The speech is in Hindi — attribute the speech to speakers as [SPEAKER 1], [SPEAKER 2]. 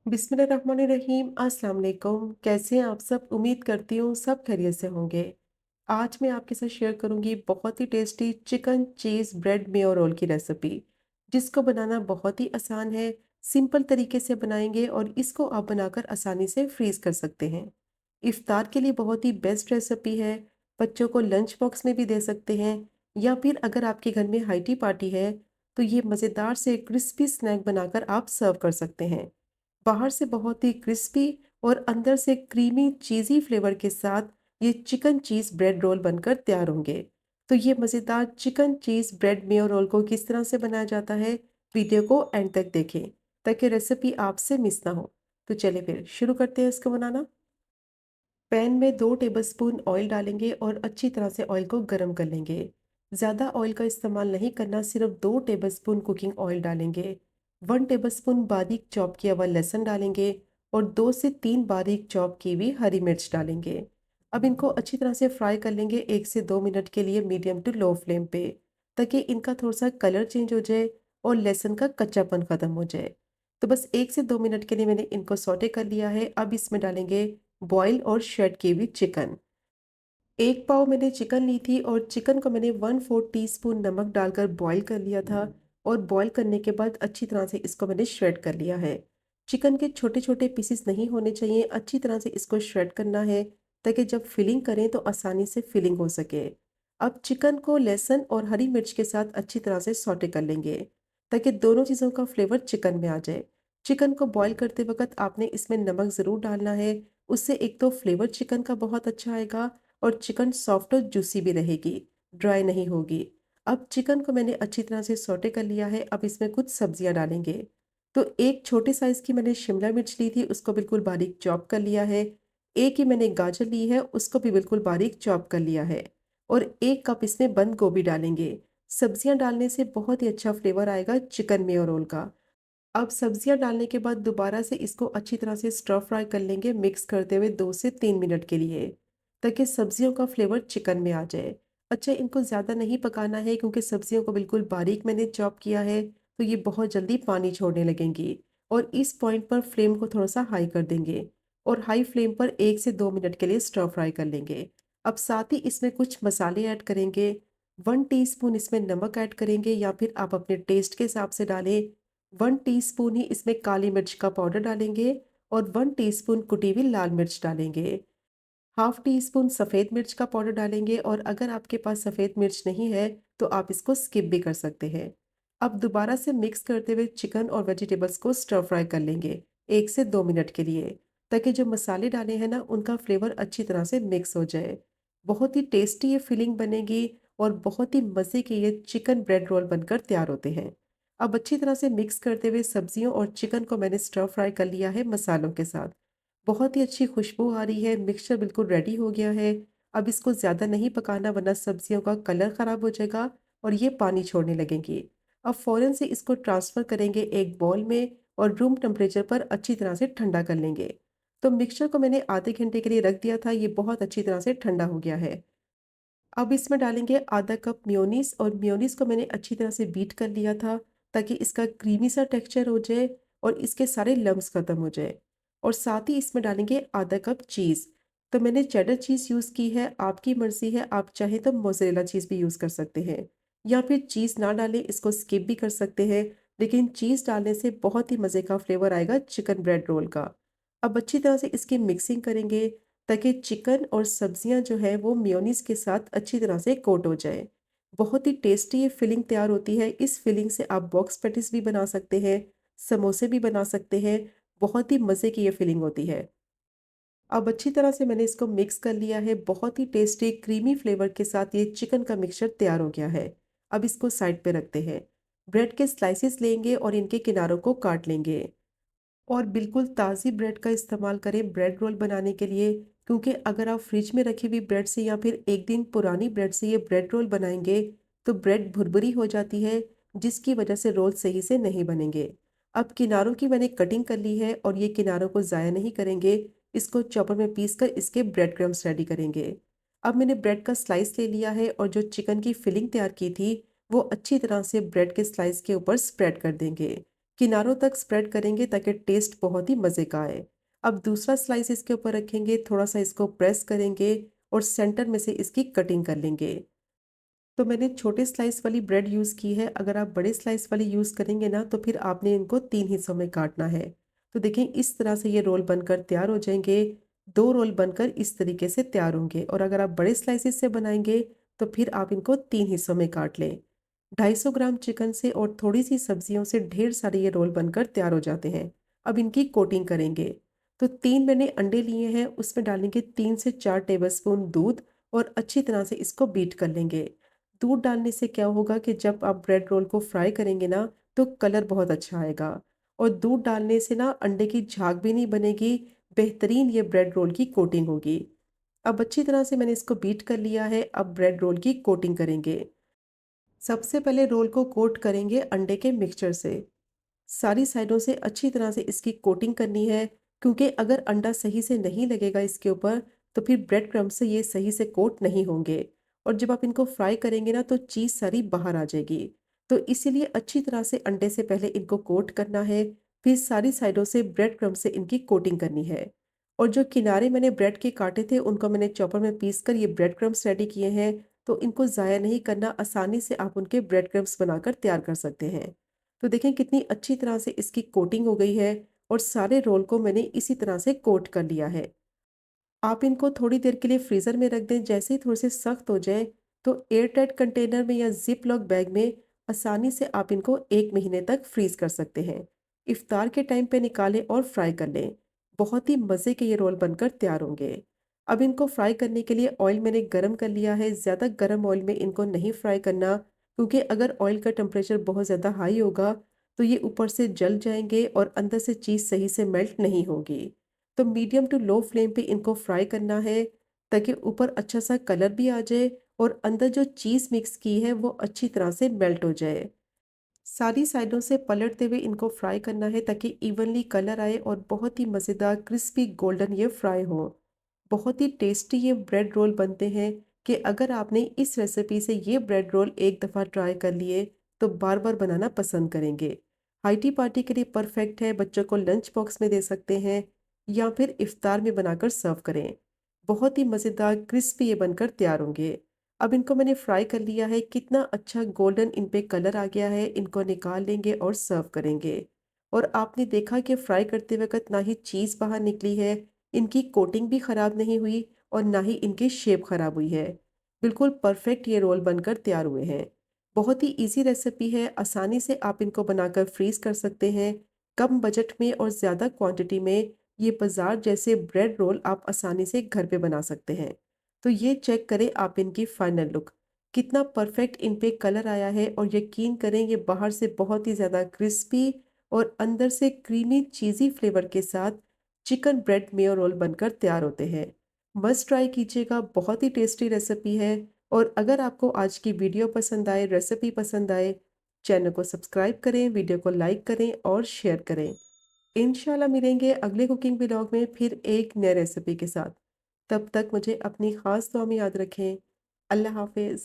[SPEAKER 1] बिस्मिल्लाहिर्रहमानिर्रहीम। अस्सलाम वालेकुम। कैसे हैं आप सब? उम्मीद करती हूँ सब खैरियत से होंगे। आज मैं आपके साथ शेयर करूँगी बहुत ही tasty chicken cheese bread mayo roll की रेसिपी, जिसको बनाना बहुत ही आसान है। सिंपल तरीके से बनाएंगे और इसको आप बनाकर आसानी से फ्रीज कर सकते हैं। इफ्तार के लिए बहुत ही बेस्ट रेसिपी है। बच्चों को लंच बॉक्स में भी दे सकते हैं, या फिर अगर आपके घर में हाईटी पार्टी है तो ये मज़ेदार से क्रिस्पी स्नैक बनाकर आप सर्व कर सकते हैं। बाहर से बहुत ही क्रिस्पी और अंदर से क्रीमी चीज़ी फ्लेवर के साथ ये चिकन चीज़ ब्रेड रोल बनकर तैयार होंगे। तो ये मज़ेदार chicken cheese bread mayo roll को किस तरह से बनाया जाता है, वीडियो को एंड तक देखें ताकि रेसिपी आपसे मिस ना हो। तो चलिए फिर शुरू करते हैं इसको बनाना। पैन में 2 टेबलस्पून ऑयल डालेंगे और अच्छी तरह से ऑयल को गर्म कर लेंगे। ज़्यादा ऑयल का इस्तेमाल नहीं करना, सिर्फ 2 टेबलस्पून कुकिंग ऑयल डालेंगे। 1 टेबलस्पून बारीक चॉप किया हुआ लहसुन डालेंगे और 2 से 3 बारीक चॉप की हुई हरी मिर्च डालेंगे। अब इनको अच्छी तरह से फ्राई कर लेंगे 1 से 2 मिनट के लिए मीडियम टू लो फ्लेम पे, ताकि इनका थोड़ा सा कलर चेंज हो जाए और लहसुन का कच्चापन ख़त्म हो जाए। तो बस 1 से 2 मिनट के लिए मैंने इनको सौटे कर लिया है। अब इसमें डालेंगे बॉयल और श्रेड की हुई चिकन। 1 पाव मैंने चिकन ली थी और चिकन को मैंने 1/4 टीस्पून नमक डालकर बॉईल कर लिया था। और बॉईल करने के बाद अच्छी तरह से इसको मैंने श्रेड कर लिया है। चिकन के छोटे छोटे पीसेस नहीं होने चाहिए, अच्छी तरह से इसको श्रेड करना है ताकि जब फिलिंग करें तो आसानी से फिलिंग हो सके। अब चिकन को लहसुन और हरी मिर्च के साथ अच्छी तरह से सौटे कर लेंगे ताकि दोनों चीज़ों का फ्लेवर चिकन में आ जाए। चिकन को बॉईल करते वक्त आपने इसमें नमक ज़रूर डालना है। उससे एक तो फ्लेवर चिकन का बहुत अच्छा आएगा और चिकन सॉफ्ट और जूसी भी रहेगी, ड्राई नहीं होगी। अब चिकन को मैंने अच्छी तरह से सौटे कर लिया है। अब इसमें कुछ सब्जियां डालेंगे। तो एक छोटे साइज़ की मैंने शिमला मिर्च ली थी, उसको बिल्कुल बारीक चॉप कर लिया है। एक ही मैंने गाजर ली है, उसको भी बिल्कुल बारीक चॉप कर लिया है। और 1 कप इसमें बंद गोभी डालेंगे। सब्जियां डालने से बहुत ही अच्छा फ्लेवर आएगा चिकन मेयो रोल का। अब सब्जियां डालने के बाद दोबारा से इसको अच्छी तरह से स्टर फ्राई कर लेंगे, मिक्स करते हुए 2 से 3 मिनट के लिए, ताकि सब्जियों का फ्लेवर चिकन में आ जाए। अच्छा, इनको ज़्यादा नहीं पकाना है क्योंकि सब्जियों को बिल्कुल बारीक मैंने चॉप किया है, तो ये बहुत जल्दी पानी छोड़ने लगेंगी। और इस पॉइंट पर फ्लेम को थोड़ा सा हाई कर देंगे और हाई फ्लेम पर 1 से 2 मिनट के लिए स्टर फ्राई कर लेंगे। अब साथ ही इसमें कुछ मसाले ऐड करेंगे। 1 टीस्पून इसमें नमक ऐड करेंगे, या फिर आप अपने टेस्ट के हिसाब से डालें। 1 टीस्पून ही इसमें काली मिर्च का पाउडर डालेंगे और 1 टीस्पून कुटी हुई लाल मिर्च डालेंगे। हाफ टी स्पून सफ़ेद मिर्च का पाउडर डालेंगे, और अगर आपके पास सफ़ेद मिर्च नहीं है तो आप इसको स्किप भी कर सकते हैं। अब दोबारा से मिक्स करते हुए चिकन और वेजिटेबल्स को स्टर फ्राई कर लेंगे 1 से 2 मिनट के लिए, ताकि जो मसाले डाले हैं ना उनका फ्लेवर अच्छी तरह से मिक्स हो जाए। बहुत ही टेस्टी ये फिलिंग बनेगी और बहुत ही मज़े के ये चिकन ब्रेड रोल बनकर तैयार होते हैं। अब अच्छी तरह से मिक्स करते हुए सब्जियों और चिकन को मैंने स्टर फ्राई कर लिया है मसालों के साथ। बहुत ही अच्छी खुशबू आ रही है, मिक्सचर बिल्कुल रेडी हो गया है। अब इसको ज़्यादा नहीं पकाना, वरना सब्जियों का कलर ख़राब हो जाएगा और ये पानी छोड़ने लगेंगी। अब फ़ौरन से इसको ट्रांसफ़र करेंगे एक बाउल में और रूम टेम्परेचर पर अच्छी तरह से ठंडा कर लेंगे। तो मिक्सचर को मैंने आधे घंटे के लिए रख दिया था, ये बहुत अच्छी तरह से ठंडा हो गया है। अब इसमें डालेंगे आधा कप मेयोनीज़, और मेयोनीज़ को मैंने अच्छी तरह से बीट कर लिया था ताकि इसका क्रीमी सा टेक्सचर हो जाए और इसके सारे लम्स ख़त्म हो जाए। और साथ ही इसमें डालेंगे आधा कप चीज़। तो मैंने चेडर चीज़ यूज़ की है, आपकी मर्ज़ी है, आप चाहें तो मोज़रेला चीज़ भी यूज़ कर सकते हैं, या फिर चीज़ ना डालें, इसको स्किप भी कर सकते हैं। लेकिन चीज़ डालने से बहुत ही मज़े का फ्लेवर आएगा चिकन ब्रेड रोल का। अब अच्छी तरह से इसकी मिक्सिंग करेंगे ताकि चिकन और सब्जियां जो है वो मेयोनीज़ के साथ अच्छी तरह से कोट हो जाए। बहुत ही टेस्टी ये फिलिंग तैयार होती है। इस फिलिंग से आप बॉक्स पैटीज भी बना सकते हैं, समोसे भी बना सकते हैं। बहुत ही मज़े की ये फिलिंग होती है। अब अच्छी तरह से मैंने इसको मिक्स कर लिया है। बहुत ही टेस्टी क्रीमी फ्लेवर के साथ ये चिकन का मिक्सचर तैयार हो गया है। अब इसको साइड पे रखते हैं। ब्रेड के स्लाइसेस लेंगे और इनके किनारों को काट लेंगे। और बिल्कुल ताज़ी ब्रेड का इस्तेमाल करें ब्रेड रोल बनाने के लिए, क्योंकि अगर आप फ्रिज में रखी हुई ब्रेड से या फिर एक दिन पुरानी ब्रेड से ये ब्रेड रोल बनाएंगे तो ब्रेड भुरभुरी हो जाती है, जिसकी वजह से रोल सही से नहीं बनेंगे। अब किनारों की मैंने कटिंग कर ली है और ये किनारों को ज़ाया नहीं करेंगे। इसको चॉपर में पीस कर इसके ब्रेड क्रम्स रेडी करेंगे। अब मैंने ब्रेड का स्लाइस ले लिया है और जो चिकन की फिलिंग तैयार की थी वो अच्छी तरह से ब्रेड के स्लाइस के ऊपर स्प्रेड कर देंगे। किनारों तक स्प्रेड करेंगे ताकि टेस्ट बहुत ही मज़े का आए। अब दूसरा स्लाइस इसके ऊपर रखेंगे, थोड़ा-सा इसको प्रेस करेंगे और सेंटर में से इसकी कटिंग कर लेंगे। तो मैंने छोटे स्लाइस वाली ब्रेड यूज़ की है, अगर आप बड़े स्लाइस वाली यूज़ करेंगे ना तो फिर आपने इनको 3 हिस्सों में काटना है। तो देखें इस तरह से ये रोल बनकर तैयार हो जाएँगे, 2 रोल बनकर इस तरीके से तैयार होंगे और अगर आप बड़े स्लाइसेस से बनाएँगे तो फिर आप इनको 3 हिस्सों में काट लें। 250 ग्राम चिकन से और थोड़ी-सी सब्जियों से ढेर सारे ये रोल बनकर तैयार हो जाते हैं। अब इनकी कोटिंग करेंगे। तो 3 मैंने अंडे लिए हैं, उसमें डालेंगे 3 से 4 टेबलस्पून दूध और अच्छी तरह से इसको बीट कर लेंगे। दूध डालने से क्या होगा कि जब आप ब्रेड रोल को फ्राई करेंगे ना तो कलर बहुत अच्छा आएगा और दूध डालने से ना अंडे की झाग भी नहीं बनेगी, बेहतरीन ये ब्रेड रोल की कोटिंग होगी। अब अच्छी तरह से मैंने इसको बीट कर लिया है, अब ब्रेड रोल की कोटिंग करेंगे। सबसे पहले रोल को कोट करेंगे अंडे के मिक्सचर से। सारी साइडों से अच्छी तरह से इसकी कोटिंग करनी है, क्योंकि अगर अंडा सही से नहीं लगेगा इसके ऊपर तो फिर ब्रेड क्रम्ब से ये सही से कोट नहीं होंगे और जब आप इनको फ्राई करेंगे ना तो चीज़ सारी बाहर आ जाएगी। तो इसीलिए अच्छी तरह से अंडे से पहले इनको कोट करना है, फिर सारी साइडों से ब्रेड क्रम्ब से इनकी कोटिंग करनी है। और जो किनारे मैंने ब्रेड के काटे थे उनको मैंने चॉपर में पीस कर ये ब्रेड क्रम्ब्स रेडी किए हैं, तो इनको ज़ाया नहीं करना, आसानी से आप उनके ब्रेड क्रम्ब्स बनाकर तैयार कर सकते हैं। तो देखें कितनी अच्छी तरह से इसकी कोटिंग हो गई है और सारे रोल को मैंने इसी तरह से कोट कर लिया है। आप इनको थोड़ी देर के लिए फ्रीज़र में रख दें, जैसे ही थोड़े से सख्त हो जाएँ तो एयर टाइट कंटेनर में या ज़िप लॉक बैग में आसानी से आप इनको 1 महीने तक फ्रीज़ कर सकते हैं। इफ्तार के टाइम पे निकालें और फ्राई कर लें। बहुत ही मज़े के ये रोल बनकर तैयार होंगे। अब इनको फ्राई करने के लिए ऑयल मैंने गरम कर लिया है, ज़्यादा गरम ऑयल में इनको नहीं फ्राई करना, क्योंकि अगर ऑयल का टेम्परेचर बहुत ज़्यादा हाई होगा तो ये ऊपर से जल जाएँगे और अंदर से चीज़ सही से मेल्ट नहीं होगी। तो मीडियम टू लो फ्लेम पे इनको फ्राई करना है, ताकि ऊपर अच्छा सा कलर भी आ जाए और अंदर जो चीज़ मिक्स की है वो अच्छी तरह से मेल्ट हो जाए। सारी साइडों से पलटते हुए इनको फ्राई करना है ताकि इवनली कलर आए और बहुत ही मज़ेदार क्रिस्पी गोल्डन ये फ्राई हो। बहुत ही टेस्टी ये ब्रेड रोल बनते हैं कि अगर आपने इस रेसिपी से ये ब्रेड रोल एक दफ़ा ट्राई कर लिए तो बार बार बनाना पसंद करेंगे। हाईटी पार्टी के लिए परफेक्ट है, बच्चों को लंच बॉक्स में दे सकते हैं या फिर इफ्तार में बनाकर सर्व करें। बहुत ही मज़ेदार क्रिस्पी ये बनकर तैयार होंगे। अब इनको मैंने फ्राई कर लिया है, कितना अच्छा गोल्डन इन पे कलर आ गया है, इनको निकाल लेंगे और सर्व करेंगे। और आपने देखा कि फ्राई करते वक़्त ना ही चीज़ बाहर निकली है, इनकी कोटिंग भी ख़राब नहीं हुई और ना ही इनकी शेप ख़राब हुई है। बिल्कुल परफेक्ट ये रोल बनकर तैयार हुए हैं। बहुत ही ईज़ी रेसिपी है, आसानी से आप इनको बनाकर फ्रीज़ कर सकते हैं। कम बजट में और ज़्यादा क्वांटिटी में ये बाज़ार जैसे ब्रेड रोल आप आसानी से घर पे बना सकते हैं। तो ये चेक करें आप इनकी फाइनल लुक, कितना परफेक्ट इन पे कलर आया है और यकीन करें ये बाहर से बहुत ही ज़्यादा क्रिस्पी और अंदर से क्रीमी चीज़ी फ्लेवर के साथ चिकन ब्रेड मेयो रोल बनकर तैयार होते हैं। मस्ट ट्राई कीजिएगा, बहुत ही टेस्टी रेसिपी है। और अगर आपको आज की वीडियो पसंद आए, रेसिपी पसंद आए, चैनल को सब्सक्राइब करें, वीडियो को लाइक करें और शेयर करें। इंशाल्लाह मिलेंगे अगले कुकिंग व्लॉग में फिर एक नए रेसिपी के साथ। तब तक मुझे अपनी ख़ास दुआ में याद रखें। अल्लाह हाफ़िज़।